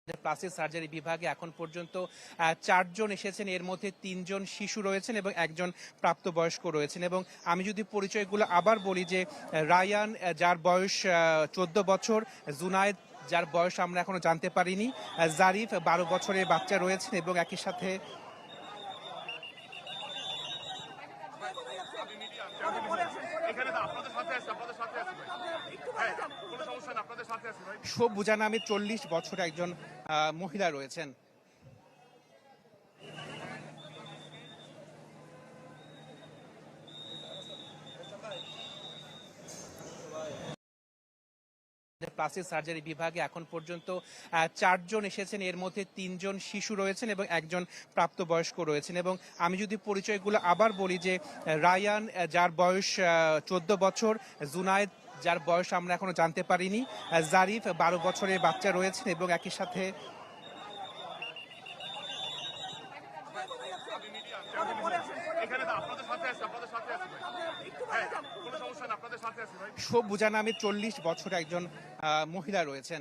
Plastic surgery বিভাগে এখন পর্যন্ত 4 জন এসেছেন, এর মধ্যে 3 জন শিশু রয়েছেন এবং একজন প্রাপ্তবয়স্ক রয়েছেন। এবং আমি যদি পরিচয়গুলো আবার বলি যে রায়ান, যার বয়স 14 বছর, জুনায়েদ, যার বয়স আমরা এখনো জানতে পারিনি, জারিফ 12 বছরের বাচ্চা রয়েছেন এবং একই সাথে শোভুজা নামে 40 বছর একজন মহিলা রয়েছেন। প্লাস্টিক সার্জারি বিভাগে এখন পর্যন্ত 4 জন এসেছেন, এর মধ্যে 3 জন শিশু রয়েছেন এবং একজন প্রাপ্তবয়স্ক রয়েছেন। এবং আমি যদি পরিচয়গুলো আবার বলি যে রায়ান, যার বয়স 14 বছর, জুনায়েদ, যার বয়স আমরা এখনো জানতে পারিনি, জারিফ 12 বছরের বাচ্চা রয়েছেন এবং একই সাথে শোভুজা নামে 40 বছর একজন মহিলা রয়েছেন।